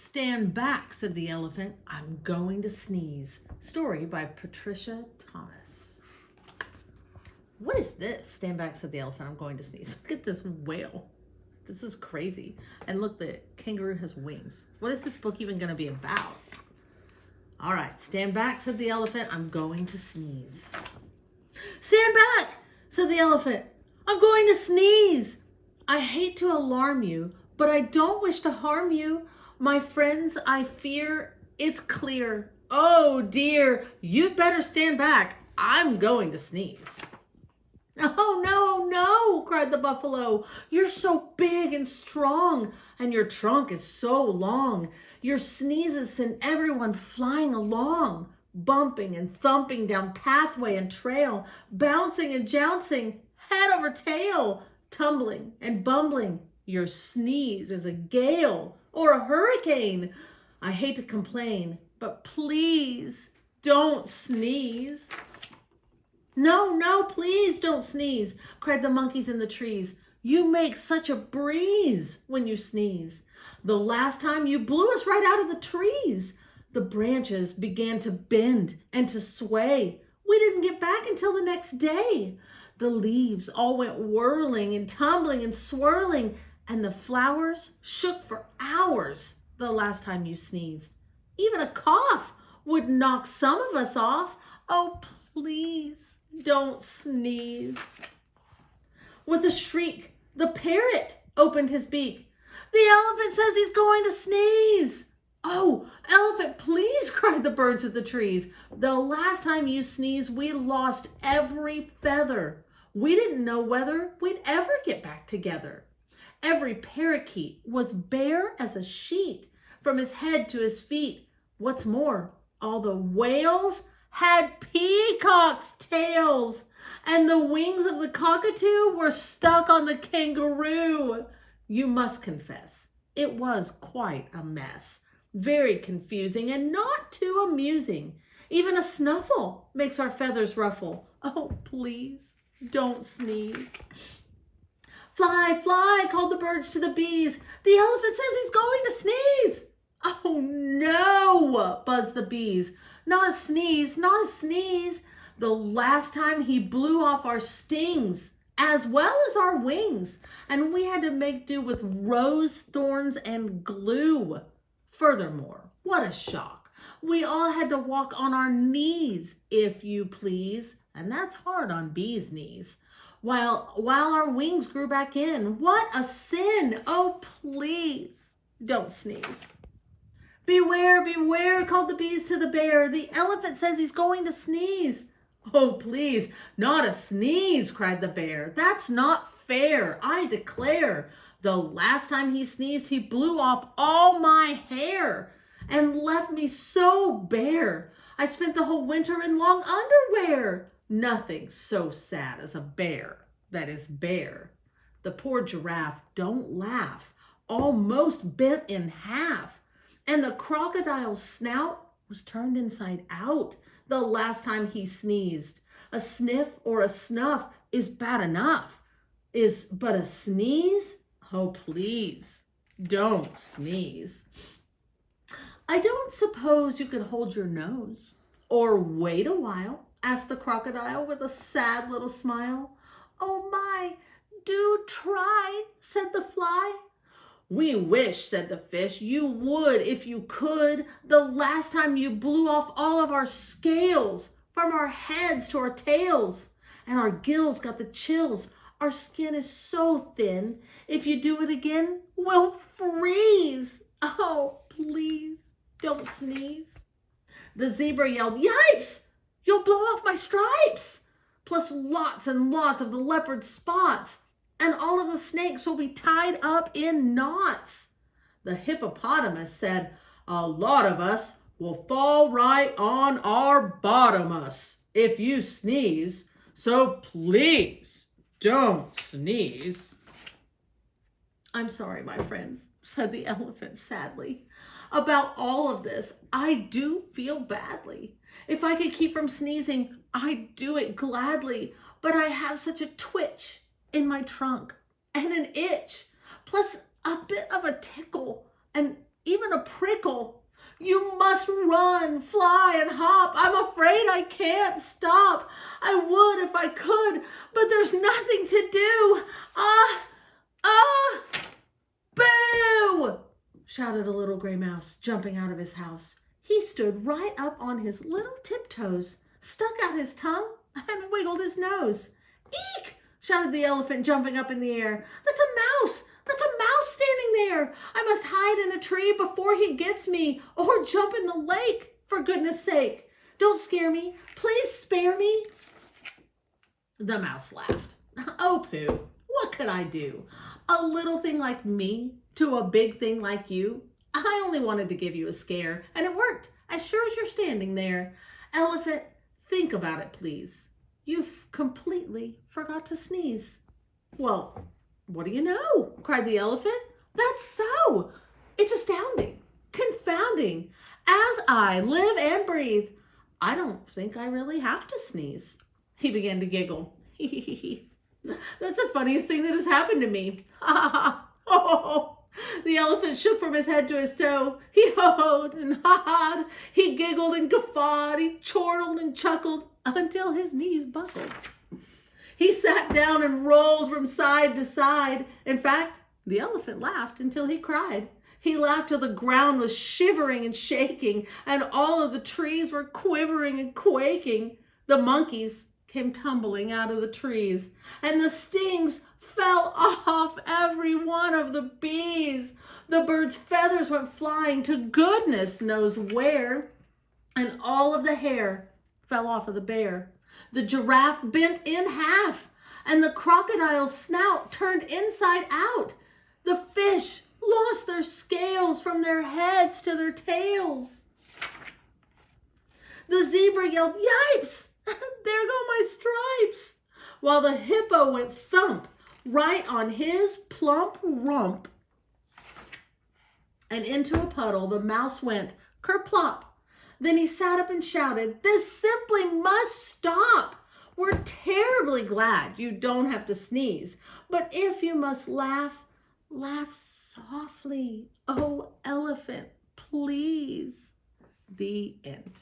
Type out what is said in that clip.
Stand back, said the elephant. I'm going to sneeze. Story by Patricia Thomas. What is this? Stand back, said the elephant. I'm going to sneeze. Look at this whale. This is crazy. And look, the kangaroo has wings. What is this book even going to be about? All right, stand back, said the elephant. I'm going to sneeze. Stand back, said the elephant. I'm going to sneeze. I hate to alarm you, but I don't wish to harm you. My friends, I fear it's clear. Oh dear, you'd better stand back. I'm going to sneeze. Oh no, no, cried the buffalo. You're so big and strong, and your trunk is so long. Your sneezes send everyone flying along, bumping and thumping down pathway and trail, bouncing and jouncing, head over tail, tumbling and bumbling. Your sneeze is a gale or a hurricane. I hate to complain, but please don't sneeze. No, no, please don't sneeze, cried the monkeys in the trees. You make such a breeze when you sneeze. The last time you blew us right out of the trees. The branches began to bend and to sway. We didn't get back until the next day. The leaves all went whirling and tumbling and swirling, and the flowers shook for hours the last time you sneezed. Even a cough would knock some of us off. Oh, please don't sneeze. With a shriek, the parrot opened his beak. The elephant says he's going to sneeze. Oh, elephant, please, cried the birds of the trees. The last time you sneezed, we lost every feather. We didn't know whether we'd ever get back together. Every parakeet was bare as a sheet from his head to his feet. What's more, all the whales had peacocks' tails, and the wings of the cockatoo were stuck on the kangaroo. You must confess, it was quite a mess. Very confusing and not too amusing. Even a snuffle makes our feathers ruffle. Oh, please don't sneeze. Fly, fly, called the birds to the bees. The elephant says he's going to sneeze. Oh no, buzzed the bees. Not a sneeze, not a sneeze. The last time he blew off our stings as well as our wings, and we had to make do with rose thorns and glue. Furthermore, what a shock. We all had to walk on our knees, if you please, and that's hard on bees' knees, while our wings grew back in. What a sin. Oh, please don't sneeze. Beware, beware, called the bees to the bear. The elephant says he's going to sneeze. Oh, please, not a sneeze, cried the bear. That's not fair, I declare. The last time he sneezed, he blew off all my hair and left me so bare. I spent the whole winter in long underwear. Nothing so sad as a bear that is bare. The poor giraffe, don't laugh, almost bent in half. And the crocodile's snout was turned inside out the last time he sneezed. A sniff or a snuff is bad enough. But a sneeze? Oh, please, don't sneeze. I don't suppose you could hold your nose or wait a while, asked the crocodile with a sad little smile. Oh my, do try, said the fly. We wish, said the fish, you would if you could. The last time you blew off all of our scales from our heads to our tails, and our gills got the chills. Our skin is so thin. If you do it again, we'll freeze. Oh, please don't sneeze. The zebra yelled, yipes, you'll blow off my stripes, plus lots and lots of the leopard spots. And all of the snakes will be tied up in knots. The hippopotamus said, a lot of us will fall right on our bottomus if you sneeze, so please don't sneeze. I'm sorry, my friends, said the elephant sadly. About all of this, I do feel badly. If I could keep from sneezing, I'd do it gladly, but I have such a twitch in my trunk and an itch, plus a bit of a tickle and even a prickle. You must run, fly, and hop. I'm afraid I can't stop. I would if I could, but there's nothing to do. Boo! Shouted a little gray mouse, jumping out of his house. He stood right up on his little tiptoes, stuck out his tongue, and wiggled his nose. Eek! Shouted the elephant, jumping up in the air. That's a mouse! That's a mouse standing there! I must hide in a tree before he gets me, or jump in the lake, for goodness sake. Don't scare me. Please spare me. The mouse laughed. Oh, pooh, what could I do? A little thing like me to a big thing like you? I only wanted to give you a scare, and it worked, as sure as you're standing there. Elephant, think about it, please. You've completely forgot to sneeze. Well, what do you know? Cried the elephant. That's so. It's astounding, confounding. As I live and breathe, I don't think I really have to sneeze. He began to giggle. That's the funniest thing that has happened to me. Ha ha ha. The elephant shook from his head to his toe. He ho-hoed and ha-ha'd. He giggled and guffawed. He chortled and chuckled until his knees buckled. He sat down and rolled from side to side. In fact, the elephant laughed until he cried. He laughed till the ground was shivering and shaking, and all of the trees were quivering and quaking. The monkeys came tumbling out of the trees, and the stings fell off every one of the bees. The birds' feathers went flying to goodness knows where, and all of the hair fell off of the bear. The giraffe bent in half, and the crocodile's snout turned inside out. The fish lost their scales from their heads to their tails. The zebra yelled, "Yipes! There go my stripes!" While the hippo went thump right on his plump rump. And into a puddle the mouse went kerplop. Then he sat up and shouted, "This simply must stop! We're terribly glad you don't have to sneeze. But if you must laugh, laugh softly. Oh, elephant, please." The end.